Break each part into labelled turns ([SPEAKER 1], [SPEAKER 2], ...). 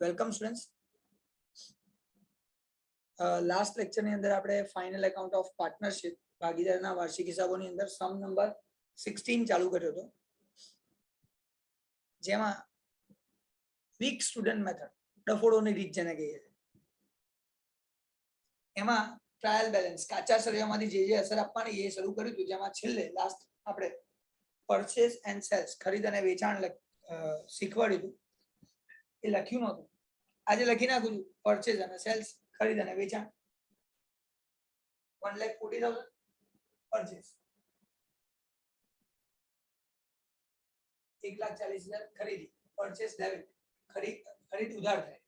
[SPEAKER 1] Welcome students. Last લેક્ચરની અંદર આપણે final account of partnership ભાગીદારના વાર્ષિક હિસાબોની અંદર સમ નંબર 16 ચાલુ કર્યો હતો, જેમાં વીક સ્ટુડન્ટ મેથડ, ડફોડોની રીત જેને કહીએ છીએ, એમાં ટ્રાયલ બેલેન્સ કાચા સળિયામાંથી જે અસર આપવાની એ શરૂ કર્યું હતું, જેમાં છેલ્લે લાસ્ટ આપણે પરચેસ એન્ડ સેલ્સ, ખરીદ અને વેચાણ શીખવાડ્યું હતું. એ લખ્યું નહોતું, આજે લખી નાખું છું. પરચેસ અને સેલ્સ, ખરીદ અને વેચાણ. 1,40,000 પરચેસ, 1,40,000 ખરીદી, પરચેસ ડેબિટ, ખરીદ ઉધાર થાય.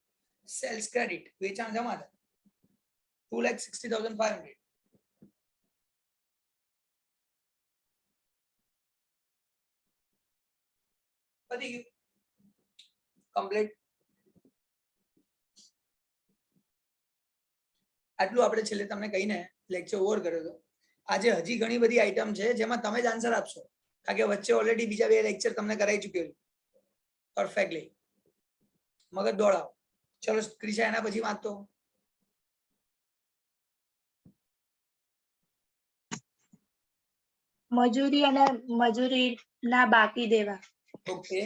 [SPEAKER 1] સેલ્સ ક્રેડિટ, વેચાણ જમા થાય. 2,60,500. પતી ગયું, કમ્પ્લીટ. આટલું આપણે છેલ્લે તમને કહીને લેક્ચર ઓવર કર્યો હતો. આજે હજી ઘણી બધી આઈટમ છે જેમાં તમે જ આન્સર આપશો, કારણ કે વચ્ચે ઓલરેડી બીજા 2 લેક્ચર તમને કરાવી ચૂક્યો છું પરફેક્ટલી. મગજ દોડાવો. ચલો ક્રિશા, એના પછી વાંચતો.
[SPEAKER 2] મજૂરી અને મજૂરીના બાકી દેવા.
[SPEAKER 1] Okay,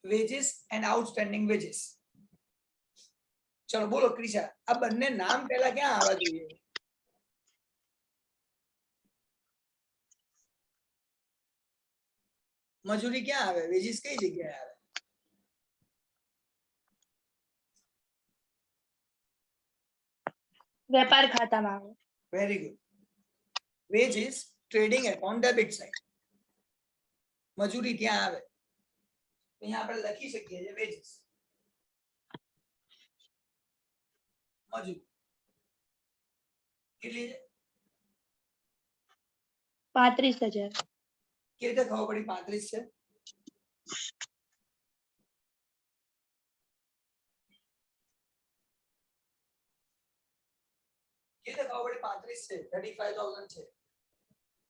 [SPEAKER 1] veggies and outstanding veggies. ચલો બોલો ક્રિશા, આ બંને નામ પહેલા ક્યાં આવવા જોઈએ? મજૂરી ક્યાં આવે, વેજીસ કઈ જગ્યાએ આવે?
[SPEAKER 2] વેપાર ખાતામાં આવે.
[SPEAKER 1] Very good. Veggies trading account debit side. મજૂરી ત્યાં આવે. અહીંયા આપણે લખી શકીએ છીએ વેજીસ, મજૂરી કેટલી છે?
[SPEAKER 2] 35,000.
[SPEAKER 1] કે રીતે ખબર પડી 35 છે? કે રીતે ખબર પડી 35 છે? 35,000 છે.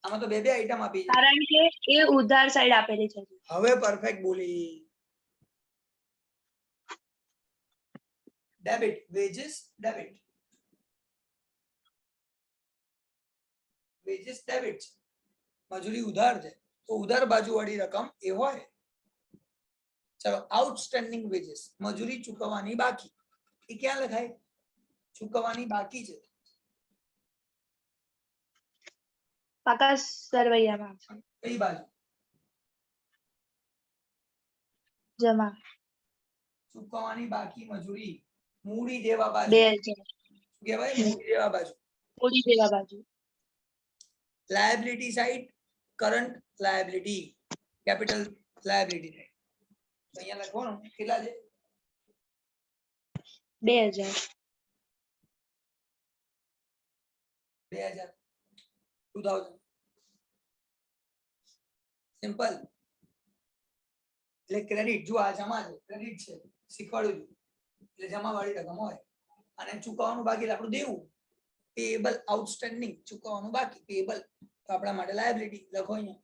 [SPEAKER 1] આમાં તો બે આઈટમ આપી છે,
[SPEAKER 2] કારણ કે એ ઉધાર સાઈડ આપેલી છે.
[SPEAKER 1] હવે પરફેક્ટ બોલી. Debit, veggies debit, veggies debit, મજૂરી ઉધાર છે તો ઉધાર બાજુ વાળી રકમ એ હોય. ચલો, આઉટસ્ટેન્ડિંગ વેજીસ, મજૂરી ચૂકવવાની બાકી. એ ક્યાં લખાય? ચૂકવવાની બાકી છે.
[SPEAKER 2] પાકા સરવૈયામાં
[SPEAKER 1] કઈ બાજુ?
[SPEAKER 2] જમા.
[SPEAKER 1] ચૂકવવાની બાકી મજૂરી મૂડી દેવા બાજુ.
[SPEAKER 2] 2,000.
[SPEAKER 1] શું કહેવાય? મૂડી દેવા બાજુ.
[SPEAKER 2] મૂડી દેવા બાજુ.
[SPEAKER 1] Liability side, current liability, capital liability side. તો અહીંયા લખવાનું કેટલા છે?
[SPEAKER 2] 2,000.
[SPEAKER 1] 2,000. સિમ્પલ. એટલે ક્રેડિટ, જો આ જમા છે, ક્રેડિટ છે, શીખવાડ્યું છું. એટલે જમા વાળી રકમ હોય અને ચૂકવવાનું બાકી એટલે આપણું દેવું. પેએબલ, આઉટસ્ટેન્ડિંગ, ચૂકવવાનું બાકી. પેએબલ તો આપણા માટે લાયબિલિટી લખો અહીંયા.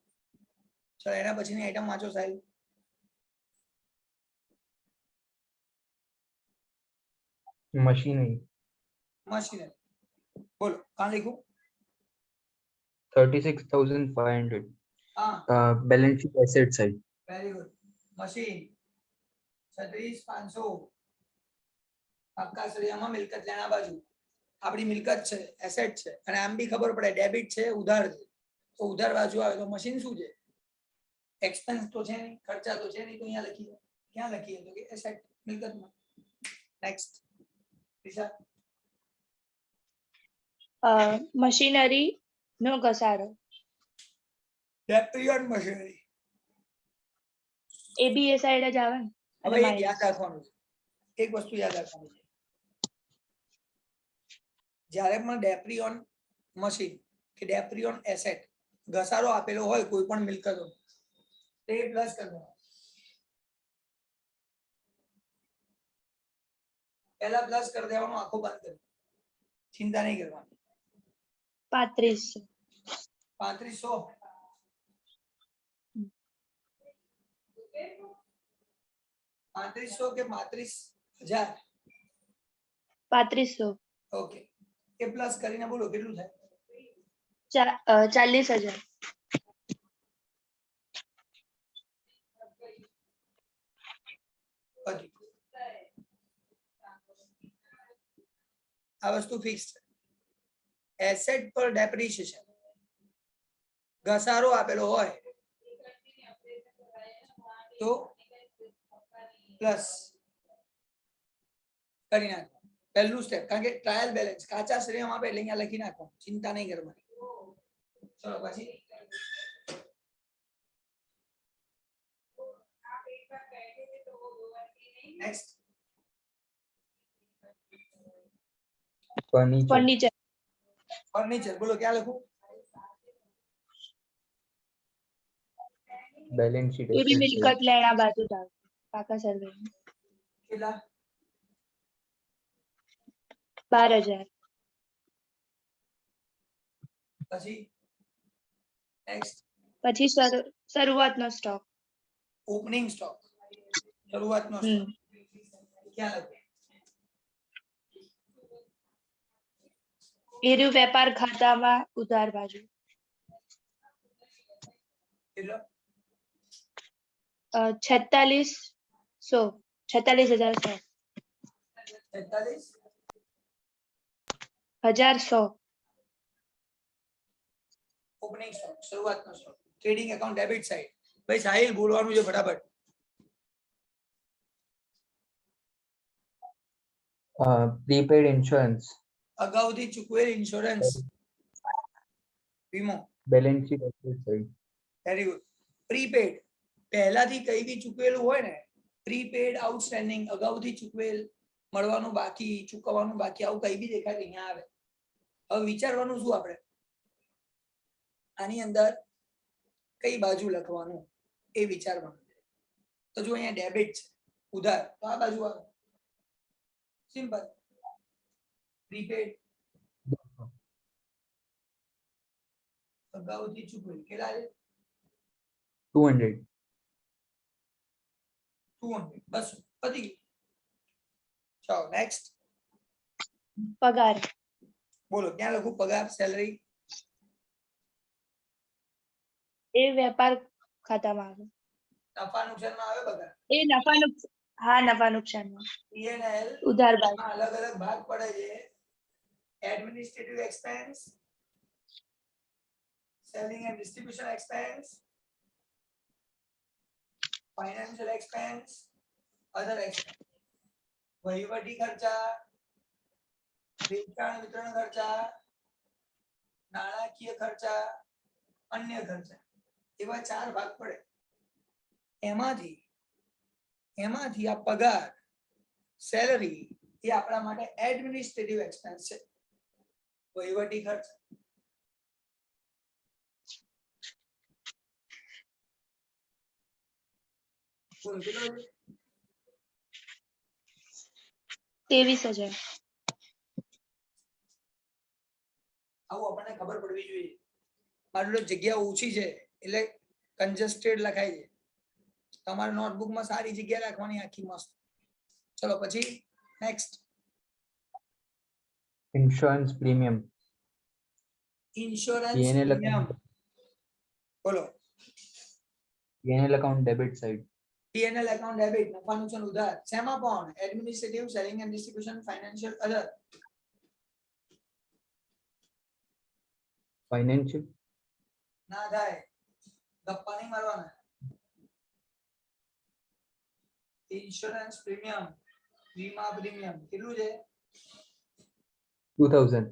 [SPEAKER 1] ચલો એના પછીની આઈટમ વાંચો સાહેબ.
[SPEAKER 3] મશીનરી.
[SPEAKER 1] મશીનરી બોલો, કાં લખું?
[SPEAKER 3] 36,500.
[SPEAKER 1] હા,
[SPEAKER 3] Balance sheet asset side.
[SPEAKER 1] Very good. Machine 36,500. પાકા સળિયામાં મિલકત લેના બાજુ. આપણી મિલકત છે, એસેટ છે, અને આમ બી ખબર પડે ડેબિટ છે, ઉધાર છે. તો ઉધાર બાજુ આવે તો મશીન શું છે? એક્સપેન્સ તો છે નહીં, ખર્ચા તો છે નહીં, તો અહીંયા લખીએ. ક્યાં લખીએ? તો કે એસેટ, મિલકતમાં. નેક્સ્ટ દિશા.
[SPEAKER 2] મશીનરી નો ઘસારો.
[SPEAKER 1] ડેપ્રિયોન મશીનરી.
[SPEAKER 2] એ બી એ સાઈડ જ આવે ને.
[SPEAKER 1] હવે એક યાદ રાખવાનું છે, એક વસ્તુ યાદ રાખવાની છે. જ્યારે પણ ડેપ્રિયોન મશીન કે ડેપ્રિયોન એસેટ ઘસારો આપેલો હોય કોઈ પણ મિલકતો, તે પ્લસ કરવાનો. પહેલા પ્લસ કરી દેવાનો, આખો બંધ કરી, ચિંતા નહીં કરવાની.
[SPEAKER 2] 35.
[SPEAKER 1] 3500. 3500 કે 35,000?
[SPEAKER 2] 3500
[SPEAKER 1] ઓકે, એ પ્લસ કરીને બોલો કેટલું થાય?
[SPEAKER 2] 40,000
[SPEAKER 1] પતી. આ વસ્તુ ફિક્સ છે. એસેટ પર ડેપ્રિસિએશન ઘસારો આપેલો હોય તો પ્લસ કરી નાખો. પહેલું સ્ટેપ, કારણ કે ટ્રાયલ બેલેન્સ કાચા શ્રેયમાં આપે એટલે અહીંયા લખી નાખો, ચિંતા નહીં કરવાની. ચલો પછી નેક્સ્ટ
[SPEAKER 3] ફર્નિચર
[SPEAKER 1] ફર્નિચર બોલો ક્યાં લખું?
[SPEAKER 3] બેલેન્સ શીટ
[SPEAKER 2] એવી
[SPEAKER 3] asset
[SPEAKER 2] મિલકત લેણા બાજુ જાવ પાકા સર્વે
[SPEAKER 1] કેટલા?
[SPEAKER 2] 12,000
[SPEAKER 1] પછી નેક્સ્ટ
[SPEAKER 2] પછી શરૂઆતનો સ્ટોક
[SPEAKER 1] ઓપનિંગ સ્ટોક, શરૂઆતનો સ્ટોક ક્યાં લખું?
[SPEAKER 2] એર્યું વેપાર ખાતામાં ઉધાર બાજુ
[SPEAKER 1] કેટલો?
[SPEAKER 2] 46,100 46,100 1,100
[SPEAKER 1] ઓપનિંગ સ્ટોક, શરૂઆતનો stock. Trading account debit side. ભાઈ સાહિલ બોલવાનું છે ફટાફટ.
[SPEAKER 3] પ્રીપેડ ઇન્સ્યોરન્સ
[SPEAKER 1] અગાઉથી ચૂકવેલ ઇન્સ્યોરન્સ વીમો.
[SPEAKER 3] Balance sheet asset side.
[SPEAKER 1] Very good. Prepaid પહેલાથી કઈ બી ચૂકવેલું હોય ને, પ્રીપેડ આઉટસ્ટેન્ડિંગ અગાઉથી ચૂકવેલ, મળવાનું બાકી, ચૂકવવાનું બાકી, આવું કઈ બી દેખાય અહીંયા આવે. હવે વિચારવાનું શું આપણે આની અંદર કઈ બાજુ લખવાનું એ વિચારવાનું. તો જો અહીંયા ડેબિટ છે ઉધાર, તો આ બાજુ આવે સિમ્પલ. પ્રીપેડ અગાઉથી ચૂકવેલ કેટલા છે?
[SPEAKER 3] 200
[SPEAKER 1] 200 બસ પતી ગયું. ચાલો નેક્સ્ટ
[SPEAKER 2] પગાર
[SPEAKER 1] બોલો ક્યાં લખું? પગાર સેલરી
[SPEAKER 2] એ વેપાર ખાતામાં આવે
[SPEAKER 1] નફા નુકસાનમાં આવે પગાર.
[SPEAKER 2] એ નફા નુકસાનમાં
[SPEAKER 1] P&L
[SPEAKER 2] ઉધાર બાજુ
[SPEAKER 1] માં અલગ અલગ ભાગ પડે છે. Administrative expense, selling and distribution expense, financial expense, other expense. વહીવટી ખર્ચા, વેચાણ વિતરણ ખર્ચા, નાણાકીય ખર્ચા, અન્ય ખર્ચા, એવા 4 ભાગ પડે. એમાંથી આ પગાર સેલરી એ આપણા માટે એડમિનિસ્ટ્રેટિવ એક્સપેન્સ છે. વહીવટી ખર્ચ બોલો કેટલો છે?
[SPEAKER 2] 23,000
[SPEAKER 1] આવું આપણને ખબર પડવી જોઈએ. મારી જોડે જગ્યા ઓછી છે એટલે કન્જસ્ટેડ લખાય છે. તમારે નોટબુકમાં સારી જગ્યા રાખવાની આખી મસ્ત. ચલો પછી next
[SPEAKER 3] insurance premium
[SPEAKER 1] insurance
[SPEAKER 3] P&L
[SPEAKER 1] premium બોલો.
[SPEAKER 3] P&L account debit side.
[SPEAKER 1] P&L account debit, નફા નુકસાન ઉધાર. શેમાં પણ? Administrative, selling and distribution, financial, other.
[SPEAKER 3] Financial
[SPEAKER 1] ના થાય, ગપ્પા નહીં મારવાના. ઇન્સ્યોરન્સ પ્રીમિયમ, વીમા પ્રીમિયમ કેટલું છે?
[SPEAKER 3] 2000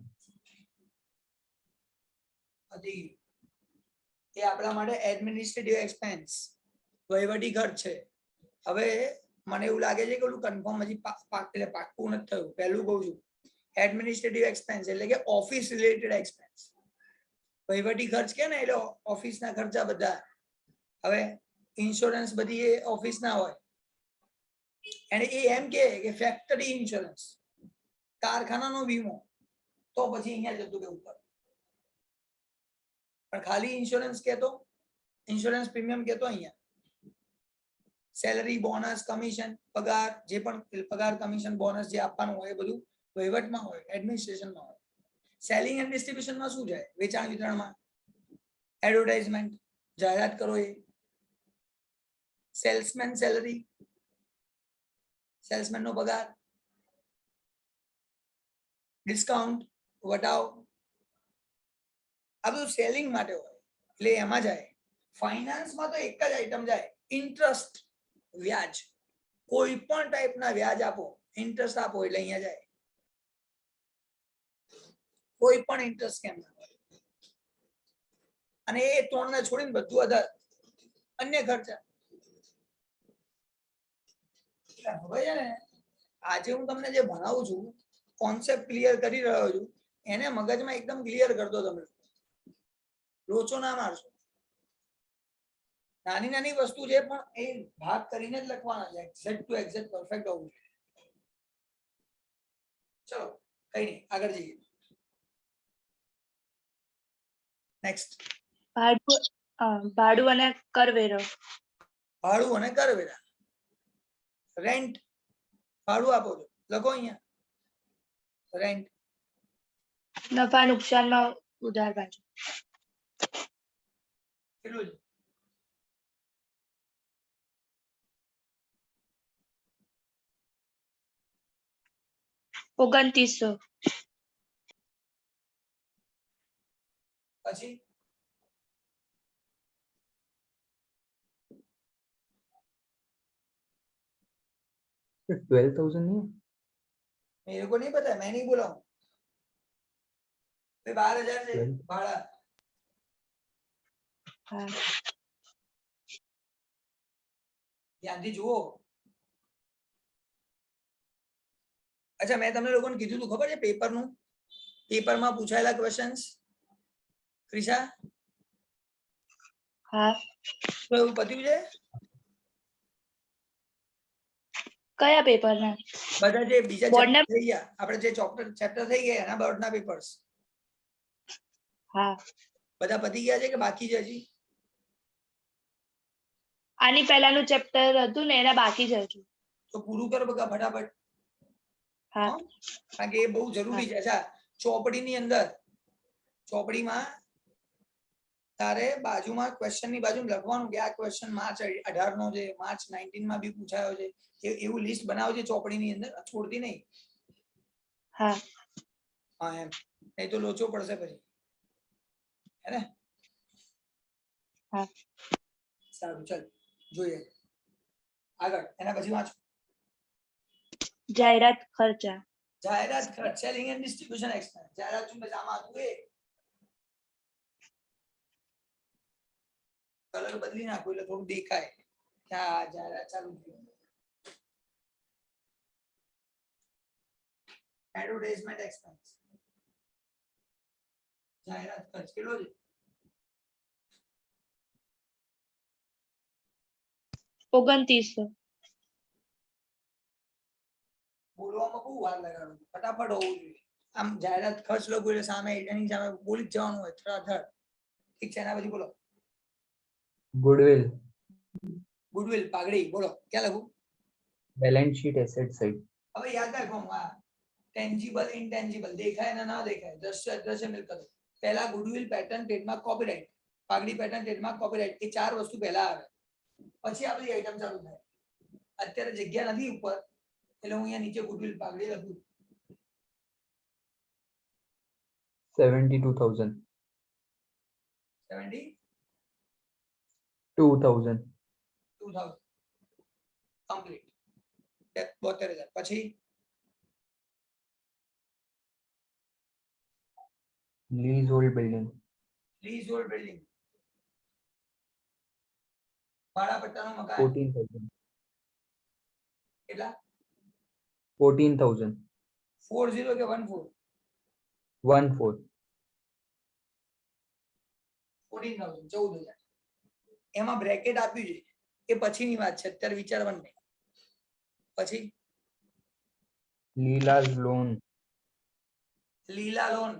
[SPEAKER 1] એ આપણા માટે એડમિનિસ્ટ્રેટિવ એક્સપેન્સ, વહીવટી ખર્ચ છે. હવે મને એવું લાગે છે કે ઓલું કન્ફર્મ હજી એટલે પાક્કું નથી થયું. પહેલું કહું છું, એડમિનિસ્ટ્રેટિવ એક્સપેન્સ એટલે કે ઓફિસ રિલેટેડ એક્સપેન્સ. વહીવટી ખર્ચ કે ને એટલે ઓફિસના ખર્ચા બધા. હવે ઇન્સ્યોરન્સ બધી એ ઓફિસના હોય. અને એ એમ કે ફેક્ટરી ઇન્સ્યોરન્સ, કારખાનાનો વીમો, તો પછી અહીંયા જતું કે ઉપર. પણ ખાલી ઇન્સ્યોરન્સ કહેતો, ઇન્સ્યોરન્સ પ્રીમિયમ કહેતો અહીંયા. સેલરી, બોનસ, કમિશન, પગાર, જે પણ પગાર, કમિશન, બોનસ જે આપવાનું હોય એ બધું વહીવટમાં હોય, એડમિનિસ્ટ્રેશનમાં હોય. સેલિંગ એન્ડ ડિસ્ટ્રીબ્યુશનમાં શું જાય? વેચાણ વિતરણમાં. એડવર્ટાઇઝમેન્ટ, જાહેરાત કરો એ. સેલ્સમેન સેલરી, સેલ્સમેન નો પગાર. ડિસ્કાઉન્ટ, વટાવ, આ બધું સેલિંગ માટે હોય એટલે એમાં જાય. ફાઇનાન્સમાં તો એક જ આઈટમ જાય, ઇન્ટરેસ્ટ, વ્યાજ. કોઈ પણ ટાઈપના વ્યાજ આપો, ઇન્ટરેસ્ટ આપો એટલે અહીંયા જાય. કોઈ પણ ઇન્ટરેસ્ટ કેમ ના હોય. અને એ ત્રણને છોડીને બધું અધર અન્ય ખર્ચા. હવે છે ને આજે હું તમને જે ભણાવું છું, કોન્સેપ્ટ ક્લિયર કરી રહ્યો છું, એને મગજમાં એકદમ ક્લિયર કરતો તમે. લોચો ના મારશો. નાની નાની વસ્તુ છે પણ એ ભાગ કરીને જ લખવાના છે. એક્ઝેક્ટ ટુ એક્ઝેક્ટ પરફેક્ટ હોવું જોઈએ. ચલો કઈ નહીં, આગળ જઈએ. નેક્સ્ટ.
[SPEAKER 2] ભાડું અને કરવેરો.
[SPEAKER 1] ભાડું અને કરવેરા. રેન્ટ, ભાડું આપો છો, લખો અહીંયા રેન્ટ.
[SPEAKER 2] નફા નુકસાનમાં ઉધાર બાજુ.
[SPEAKER 1] કેટલું છે?
[SPEAKER 2] $2900.
[SPEAKER 1] પછી
[SPEAKER 3] तो 12,000 नहीं है?
[SPEAKER 1] मेरे को नहीं पता है, मैं नहीं बोला हूँ. 12,000 से भाड़ा.
[SPEAKER 2] હા.
[SPEAKER 1] ધ્યાનથી જુઓ. અચ્છા, મેં તમને લોકોને કીધું તું ખબર છે પેપરનું? પેપરમાં પૂછાયેલા ક્વેશ્ચન્સ ક્રિશા?
[SPEAKER 2] હા.
[SPEAKER 1] તો એવું પત્યું છે?
[SPEAKER 2] કયા પેપરના?
[SPEAKER 1] બધા જે બીજા
[SPEAKER 2] બોર્ડના?
[SPEAKER 1] ચેપ્ટર થઈ ગયા, આપણે જે ચેપ્ટર થઈ ગયા એના બોર્ડના પેપર્સ
[SPEAKER 2] હા.
[SPEAKER 1] બધા પતી ગયા છે કે બાકી છે હજી?
[SPEAKER 2] આની પહેલાનું ચેપ્ટર હતું ને એના બાકી જ હતું.
[SPEAKER 1] તો પૂરું કર બકા ફટાફટ.
[SPEAKER 2] હા.
[SPEAKER 1] હં? કારણ કે એ બહુ જરૂરી છે. અચ્છા, ચોપડીની અંદર ચોપડીમાં તારે બાજુમાં ક્વેશ્ચનની બાજુમાં લખવાનું કે આ ક્વેશ્ચન માર્ચ 18 નો છે, માર્ચ 19 માં બી પૂછાયો છે. એવું લિસ્ટ બનાવજે ચોપડીની અંદર, છોડતી નહીં.
[SPEAKER 2] હા.
[SPEAKER 1] હા એમ, નહીં તો લોચો પડશે પછી. હે ને?
[SPEAKER 2] હા.
[SPEAKER 1] સારું, ચાલ જોઈએ આગળ. એના પછી વાંચો.
[SPEAKER 2] જાહેરાત ખર્ચા.
[SPEAKER 1] જાહેરાત ખર્ચ, સેલિંગ એન્ડ ડિસ્ટ્રીબ્યુશન એક્સપેન્સ. જાહેરાત શું આમાં હતું એ કલર બદલી નાખો એટલે થોડું દેખાય કે આ જાહેરાત ચાલુ થઈ. Advertisement expense. જાહેરાત ખર્ચ કેટલો છે?
[SPEAKER 2] 2900.
[SPEAKER 1] બોલવામાં બહુ વાર લગાડો, ફટાફટ હોવું જોઈએ. આમ જાહેરાત ખર્ચ લખો એટલે સામે એની સામે બોલી જ જવાનું હોય થરાથર. ઠીક છે, એના પછી બોલો.
[SPEAKER 3] Goodwill,
[SPEAKER 1] ગુડવિલ, પાઘડી, બોલો ક્યાં લખું?
[SPEAKER 3] balance sheet asset side.
[SPEAKER 1] હવે યાદ રાખવાનું. આ ટેન્જિબલ ઇનટેન્જિબલ, દેખાય અને ના દેખાય, દ્રશ્ય અદ્રશ્ય મિલકતો. પહેલા ગુડવિલ, પેટર્ન, ટ્રેડમાર્ક, કોપીરાઇટ. પાઘડી, પેટર્ન, ટ્રેડમાર્ક, કોપીરાઇટ, એ ચાર વસ્તુ પહેલા આવે, પછી આ બધી આઈટમ ચાલુ થાય. અત્યારે જગ્યા નથી ઉપર એટલે હું અહીંયા નીચે ગુડવિલ પાઘડી લખું.
[SPEAKER 3] 72,000.
[SPEAKER 1] 72,000 કમ્પ્લીટ. 72,000. પછી
[SPEAKER 3] Leasehold building.
[SPEAKER 1] Lease hold building, ભાડા પટ્ટાનું મકાન.
[SPEAKER 3] 14,000.
[SPEAKER 1] કેટલા?
[SPEAKER 3] 14,000.
[SPEAKER 1] 40 કે 14?
[SPEAKER 3] 14.
[SPEAKER 1] 14,000, 14,000. એમાં બ્રેકેટ આપ્યું છે એ પછીની વાત છે, અત્યારે વિચારવાનું નહીં. પછી
[SPEAKER 3] Leela's loan.
[SPEAKER 1] લીલા લોન,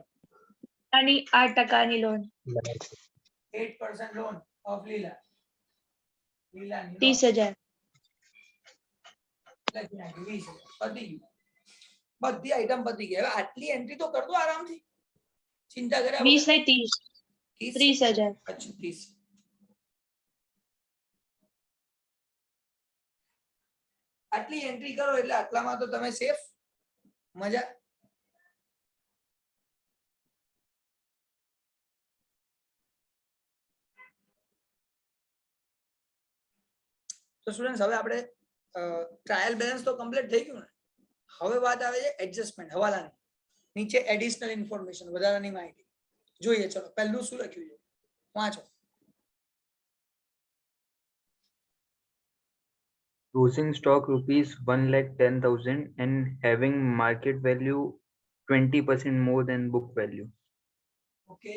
[SPEAKER 2] 8% લોન.
[SPEAKER 1] 8% લોન ઓફ લીલા. લીલાની લોન
[SPEAKER 2] 30,000.
[SPEAKER 1] લખી નાખી 20,000. પતી ગયું. બધી આઈટમ પતી ગઈ. હવે આટલી એન્ટ્રી તો કરતો આરામથી, ચિંતા કર્યા
[SPEAKER 2] 20
[SPEAKER 1] વગર.
[SPEAKER 2] ને 30 30,000.
[SPEAKER 1] અચ્છા 30. આટલી એન્ટ્રી કરો એટલે આટલામાં તો તમે સેફ. મજા. તો સ્ટુડન્ટ્સ હવે આપણે ટ્રાયલ બેલેન્સ તો કમ્પ્લીટ થઈ ગયું ને. હવે વાત આવે છે એડજસ્ટમેન્ટ હવાલાની. નીચે એડિશનલ ઇન્ફોર્મેશન વધારાની માહિતી જોઈએ. ચલો પહેલું શું લખ્યું છે વાંચો.
[SPEAKER 3] Closing stock rupees 1,10,000 and having market value 20% more than book value.
[SPEAKER 1] Okay.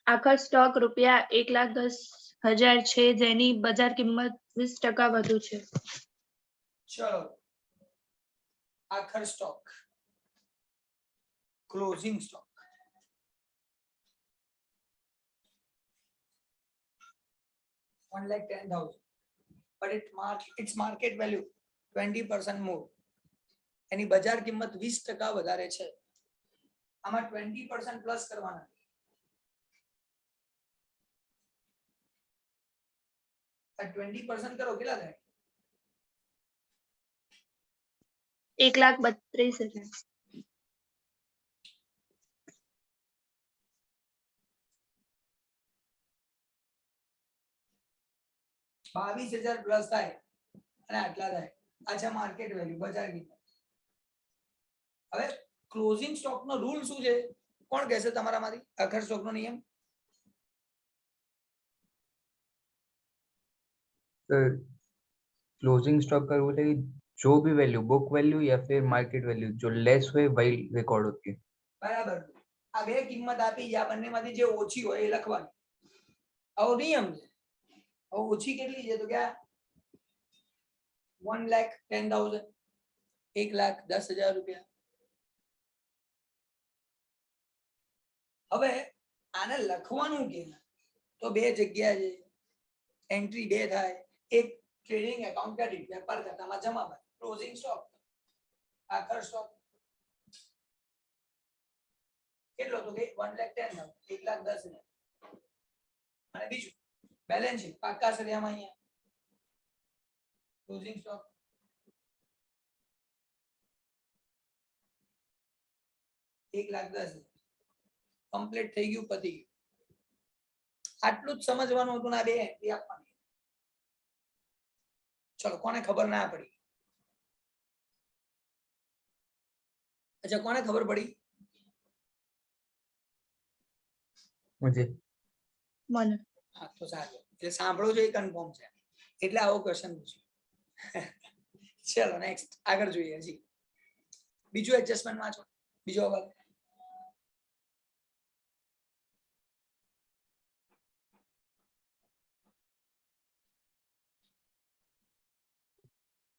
[SPEAKER 2] આખર સ્ટોક રૂપિયા 1,10,000 છે જેની બજાર કિંમત 20% વધુ છે.
[SPEAKER 1] ચલો આખર stock closing stock $1,10,000 but its market value 20% more. એની બજાર કિંમત 20% વધારે છે. આમાં 20% પ્લસ કરવાના. આ 20% કરો કેટલા થાય?
[SPEAKER 2] 1,32,000.
[SPEAKER 1] $22,000 પ્લસ થાય અને આટલા થાય. આ છે માર્કેટ વેલ્યુ, બજાર કિંમત. હવે ક્લોઝિંગ સ્ટોક નો રૂલ શું છે? કોણ કહેશે તમારામાંથી? આખર સ્ટોક નો નિયમ.
[SPEAKER 3] क्लोजिंग स्टॉक का रूल है कि जो भी वैल्यू बुक वैल्यू या फिर मार्केट वैल्यू जो लेस हुए वही रिकॉर्ड होती है.
[SPEAKER 1] બરાબર. આ બે કિંમત આપી, આ બંનેમાંથી જે ઓછી હોય એ લખવાની. આવો નિયમ છે. હવે ઓછી કેટલી છે તો કે 1,10,000 1,10,000 રૂપિયા. હવે આને લખવાનું કે તો બે જગ્યા છે. એન્ટ્રી બે થાય. એક ટ્રેડિંગ એકાઉન્ટ ક્રેડિટ વેપાર ખાતામાં જમા થાય. ક્લોઝિંગ સ્ટોક આખર સ્ટોક કેટલો તો કે 1,10,000 1,10,000. અને બીજું બેલેન્સ શીટ પાકા સરિયામાં અહીંયા ક્લોઝિંગ સ્ટોક $1,10,000 કમ્પ્લીટ થઈ ગયું, પતી ગયું. આટલું જ સમજવાનું હતું ને આ બે એન્ટ્રી આપવાની. ચલો કોને ખબર ના પડી? અચ્છા કોને ખબર પડી?
[SPEAKER 3] मुझे
[SPEAKER 2] મને
[SPEAKER 1] હા તો સારું. એટલે સાંભળો છો એ કન્ફર્મ છે એટલે આવો ક્વેશ્ચન પૂછ્યો. ચલો નેક્સ્ટ આગળ જોઈએ. હજી બીજું એડજસ્ટમેન્ટ વાંચો. બીજો અવાજ.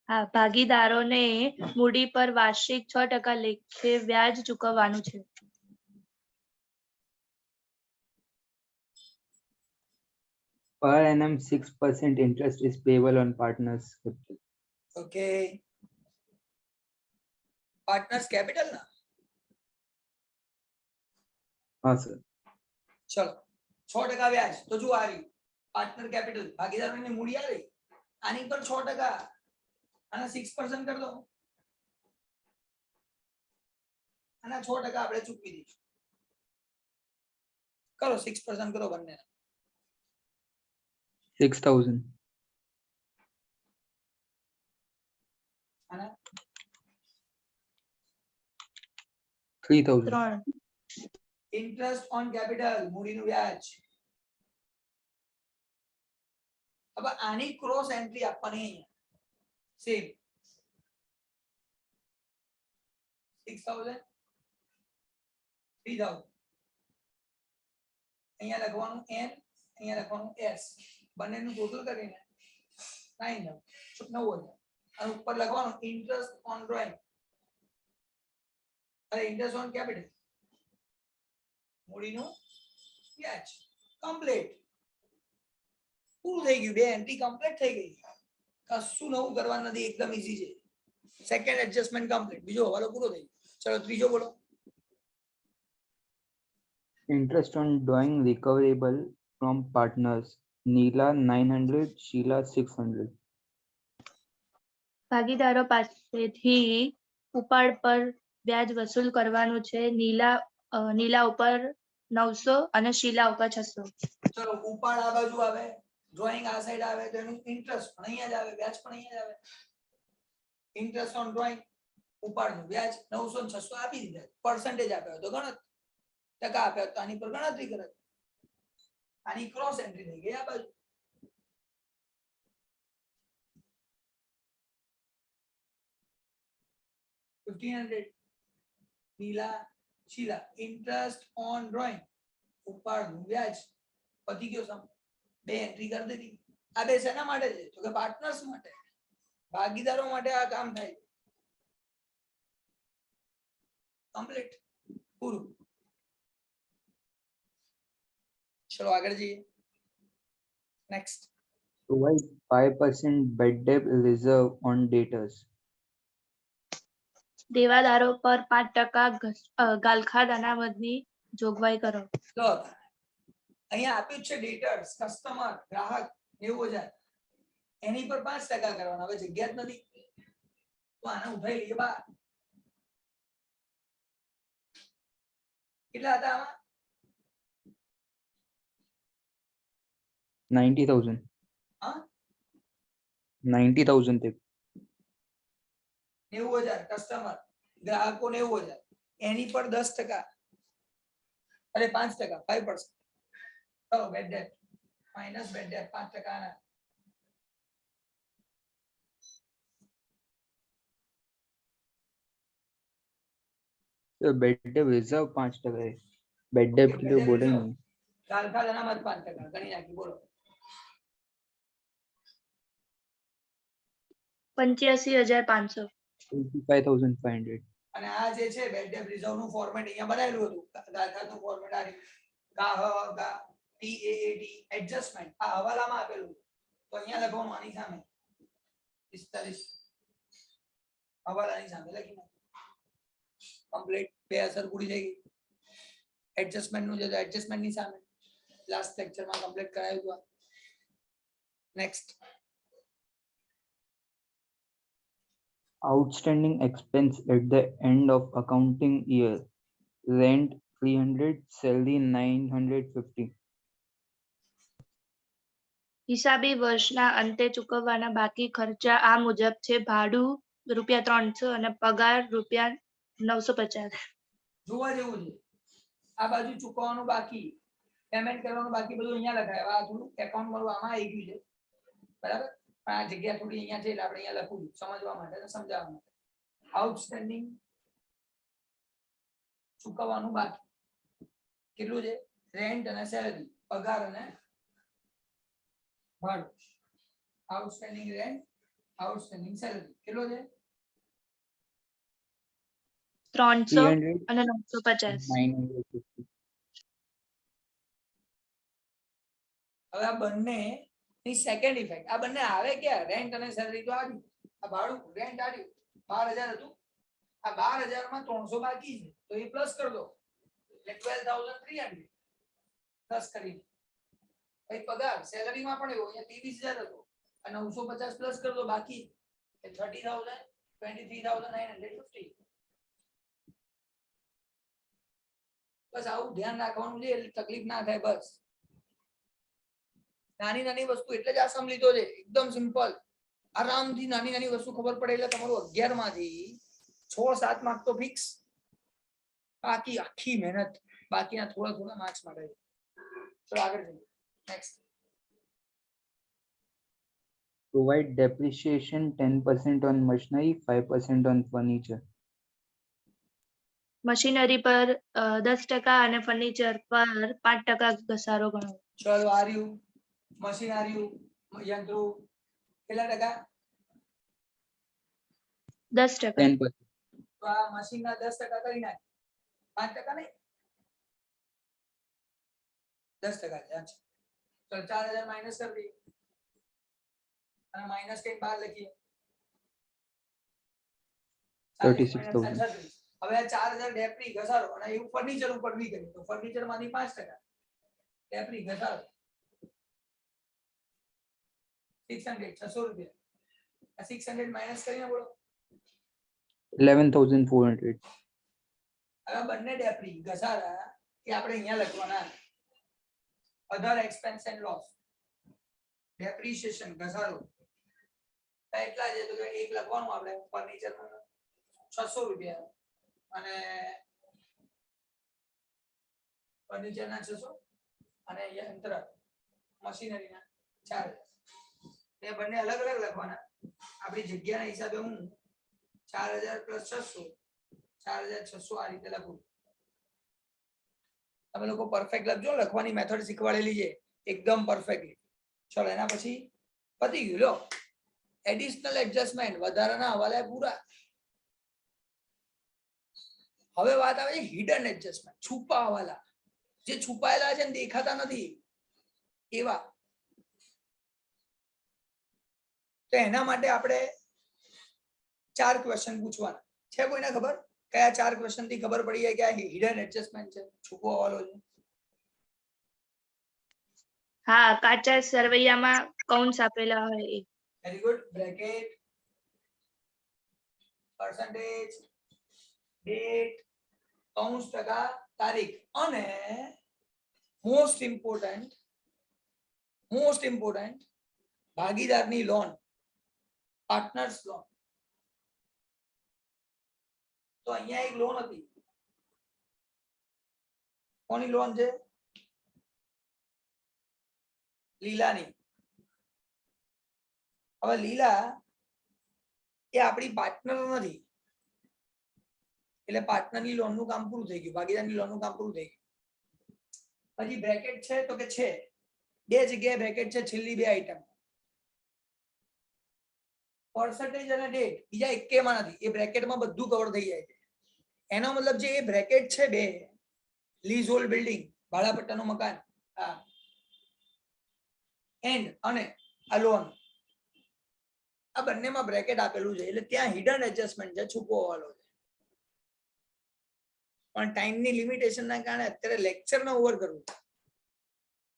[SPEAKER 2] હા, ભાગીદારોને મૂડી પર વાર્ષિક 6% લેખે વ્યાજ ચૂકવવાનું છે.
[SPEAKER 3] per annum 6% interest is payable on partners capital.
[SPEAKER 1] Okay. Partners capital ના.
[SPEAKER 3] हाँ सर.
[SPEAKER 1] ચલો 6% વ્યાજ તો જો આવી પાર્ટનર કેપિટલ ભાગીદારોની મૂડી આવી. આની પર 6% અને 6% કરી દો. આના 6% આપણે ચૂકવી દઈશું. કરો 6% કરો બંને.
[SPEAKER 3] 6,000.
[SPEAKER 1] આના
[SPEAKER 3] 3,000.
[SPEAKER 2] 3.
[SPEAKER 1] ઇન્ટરેસ્ટ ઓન કેપિટલ મૂડીનું વ્યાજ. હવે આની ક્રોસ એન્ટ્રી આપવાની સેમ 6,000 3,000. અહીંયા લખવાનું n, અહીંયા લખવાનું s. બંનેનું ટોટલ કરીને 9,000. અને ઉપર લખવાનું ઇન્ટરેસ્ટ ઓન ડ્રોઈંગ અરે ઇન્ટરેસ્ટ ઓન કેપિટલ મૂડીનું વ્યાજ. કમ્પ્લીટ પૂરું થઈ ગયું. બે એન્ટ્રી કમ્પ્લીટ થઈ ગઈ. કશું નવું કરવાનું નથી, એકદમ ઈઝી છે. Second adjustment complete. બીજો હવાલો પૂરો થઈ ગયો. ચલો ત્રીજો બોલો.
[SPEAKER 3] Interest on drawing recoverable from partners. Neela 900, Sheila 600.
[SPEAKER 2] ભાગીદારો પાસેથી ઉપાડ પર વ્યાજ વસૂલ કરવાનું છે. નીલા ઉપર 900 અને શીલા ઉપર 600.
[SPEAKER 1] ચલો ઉપાડ આ બાજુ આવે, ડ્રોઈંગ આ સાઈડ આવે તો એનું ઇન્ટરેસ્ટ પણ અહીંયા જ આવે, વ્યાજ પણ અહીંયા જ આવે. ઇન્ટરેસ્ટ ઓન ડ્રોઈંગ ઉપાડનું વ્યાજ 900 ને 600 આપી દીધા. પર્સન્ટેજ આપ્યો તો ગણત, ટકા આપ્યો તો આની પર ગણતરી કરે. આની ક્રોસ એન્ટ્રી થઈ ગઈ આ બાજુ. $1500 નીલા શીલા ઇન્ટરેસ્ટ ઓન ડ્રોઈંગ ઉપાડનું વ્યાજ પતી ગયો. સમ બે એન્ટ્રી કરી દીધી. આ બે શેના માટે છે? તો કે પાર્ટનર્સ માટે, ભાગીદારો માટે આ કામ થાય. કમ્પ્લીટ, પૂરું. ચલો આગળ જઈએ. Next.
[SPEAKER 3] Provide 5% bad debt reserve on debtors.
[SPEAKER 2] દેવાદારો પર 5% ગાલખાદ અનામતની જોગવાઈ કરો.
[SPEAKER 1] લો અહીંયા આપ્યું છે ડેટર્સ, કસ્ટમર, ગ્રાહક 90,000, એની પર 5% કરવાના. હવે જગ્યા જ નથી તો આને ઉઠાઈ લઈએ બહાર. કેટલા હતા આમાં?
[SPEAKER 3] 90,000.
[SPEAKER 1] હા
[SPEAKER 3] 90,000 તે
[SPEAKER 1] 90,000 કસ્ટમર, ગ્રાહકો 90,000, એની પર 10%, અરે 5%, 5%. ચલો bad debt minus bad debt 5% ના.
[SPEAKER 3] તો bad debt reserve 5% है. Bad debt
[SPEAKER 1] Okay,
[SPEAKER 3] के लिए
[SPEAKER 1] bad debt
[SPEAKER 3] बोलेंगे.
[SPEAKER 1] reserve. ગાલખાદ અનામત 5% ગણી નાખી. બોલો
[SPEAKER 2] 85,500.
[SPEAKER 3] 25,500.
[SPEAKER 1] અને આ જે છે બેડ ડેટ રિઝર્વ નું ફોર્મેટ અહીંયા બનાવેલું હતું. ગાલખાદ નું ફોર્મેટ આ રહ્યું. ગાહ TAAT એડજસ્ટમેન્ટ આ હવાલામાં આપેલું. તો અહીંયા લખવાનું આની સામે 45 હવાલાની સામે લખી નાખો. કમ્પ્લીટ. બે અસર પૂરી થઈ ગઈ. એડજસ્ટમેન્ટ નું જે એડજસ્ટમેન્ટ ની સામે લાસ્ટ લેક્ચરમાં કમ્પ્લીટ કરાયું હતું. Next.
[SPEAKER 3] Outstanding expense at the end of accounting year. Rent 300, salary 950.
[SPEAKER 2] હિસાબી વર્ષના અંતે ચૂકવવાના બાકી ખર્ચા આ મુજબ છે. ભાડું ₹300 અને પગાર ₹950.
[SPEAKER 1] જોવા જેવું છે. આ બાજુ ચૂકવવાનું બાકી, પેમેન્ટ કરવાનું બાકી બધું અહીંયા લખાય. આ થોડું એકાઉન્ટ મારું આમાં આવી ગયું છે, બરાબર. પણ આ જગ્યા થોડી અહીંયા છે એટલે આપણે અહીંયા લખવું સમજવા માટે અને સમજાવવા માટે. આઉટસ્ટેન્ડિંગ ચૂકવવાનું બાકી કેટલું છે? રેન્ટ અને સેલરી, પગાર અને ભાડું. આઉટસ્ટેન્ડિંગ રેન્ટ, આઉટસ્ટેન્ડિંગ સેલરી કેટલો છે?
[SPEAKER 2] 300
[SPEAKER 3] 300,
[SPEAKER 2] અને 950.
[SPEAKER 3] 950.
[SPEAKER 1] હવે આ બંને ની સેકન્ડ ઇફેક્ટ, આ બંને આવે ક્યાં? રેન્ટ અને સેલરી તો આવ્યું, આ ભાડું રેન્ટ આવ્યું 12,000 હતું. આ 12,000 માં 300 બાકી છે તો એ પ્લસ કરી દો એટલે 12,300 પ્લસ કરી. પછી પગાર સેલરીમાં પણ એવો અહીંયા 23,000 હતો આ 950 પ્લસ કરી દો બાકી 30,000, 23,950. બસ આવું ધ્યાન રાખવાનું છે એટલે તકલીફ ના થાય. બસ નાની નાની વસ્તુ એટલે જ આ સમ લીધો છે. એકદમ સિમ્પલ, આરામથી નાની નાની વસ્તુ ખબર પડે એટલે તમારું 11 માંથી 6-7 માર્ક તો ફિક્સ. બાકી આખી મહેનત બાકીના થોડા થોડા માર્ક્સ માટે. ચલો આગળ જઈએ. Next.
[SPEAKER 3] Provide depreciation 10% on machinery, 5% on furniture.
[SPEAKER 2] Machinery પર 10% અને ફર્નિચર પર 5% ઘસારો ગણો.
[SPEAKER 1] ચલો આર્યું મશીનરીયું યંત્રો કેટલા ટકા?
[SPEAKER 2] 10%.
[SPEAKER 3] 10%.
[SPEAKER 1] તો આ મશીનના 10% કરી નાખ. 5% નહીં, 10% છે. ચલો 4,000 માઇનસ કરી દઈએ અને માઇનસ કઈ બહાર લખીએ.
[SPEAKER 3] 36,000.
[SPEAKER 1] હવે આ 4,000 ડેપ્રી ઘસારો અને એવું ફર્નિચર ઉપર બી કર્યું તો ફર્નિચર માંથી 5% ડેપ્રી ઘસારો 600 રૂપિયા 600 માઇનસ કરીને બોલો
[SPEAKER 3] 11,400.
[SPEAKER 1] હવે બંને ડેપ્રી ઘસારા એ આપણે અહીંયા લખવાના અધર એક્સપેન્સ એન્ડ લોસ ડેપ્રિસિએશન ઘસારો એટલા છે તો એક લખવાનું આપણે ફર્નિચર 600 રૂપિયા અને ફર્નિચર ના 600 અને યંત્ર મશીનરી ના 4,000 એ બંને અલગ અલગ લખવાના આપણી જગ્યાના હિસાબે હું 4,000 + 600 4,600 આ રીતે લખું તમે લોકો પરફેક્ટ લખજો લખવાની મેથડ શીખવાડેલી છે એકદમ પરફેક્ટલી ચલો એના પછી પતી ગયું લો એડિશનલ એડજસ્ટમેન્ટ વધારાના હવાલે પૂરા હવે વાત આવે છે હિડન એડજસ્ટમેન્ટ છુપા હવાલા જે છુપાયેલા છે ને દેખાતા નથી એવા તો એના માટે આપણે 4 ક્વેશ્ચન પૂછવાના છે કોઈને ખબર કયા 4 ક્વેશ્ચન થી ખબર પડી જાય કે આ હિડન એડજસ્ટમેન્ટ છે છુપો હવાલો છે
[SPEAKER 2] હા કાચા સરવૈયામાં કૌંસ આપેલા હોય એ
[SPEAKER 1] very good bracket percentage date કૌંસ ટકા તારીખ અને મોસ્ટ ઇમ્પોર્ટન્ટ ભાગીદારની લોન પાર્ટનર્સ લોન તો અહીંયા એક લોન હતી કોની લોન છે લીલાની હવે લીલા એ આપણી પાર્ટનર નથી એટલે પાર્ટનરની લોન નું કામ પૂરું થઈ ગયું ભાગીદારની લોન નું કામ પૂરું થઈ ગયું પછી બ્રેકેટ છે તો કે છે બે જગ્યાએ બ્રેકેટ છે છેલ્લી બે આઈટમ પર્સન્ટેજ અને ડેટ બીજા એકેમાં નથી એ બ્રેકેટમાં બધું કવર થઈ જાય છે એનો મતલબ જે એ બ્રેકેટ છે બે લીઝ હોલ્ડ બિલ્ડિંગ ભાડાપટ્ટાનું મકાન હા એન્ડ અને આ લોન આ બંનેમાં બ્રેકેટ આપેલું છે એટલે ત્યાં હિડન એડજસ્ટમેન્ટ છે છુપો હવાલો છે પણ ટાઈમની લિમિટેશનના કારણે અત્યારે લેક્ચરને ઓવર કરવું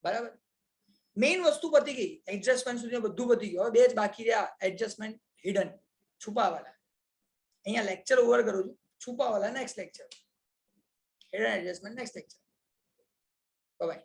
[SPEAKER 1] બરાબર મેઇન વસ્તુ પતી ગઈ એડજસ્ટમેન્ટ સુધી બધું પતી ગયું બે જ બાકી રહ્યા એડજસ્ટમેન્ટ હિડન છુપાવાલા અહીંયા લેક્ચર ઓવર કરું છું છુપાવાલા next lecture hidden adjustment next lecture by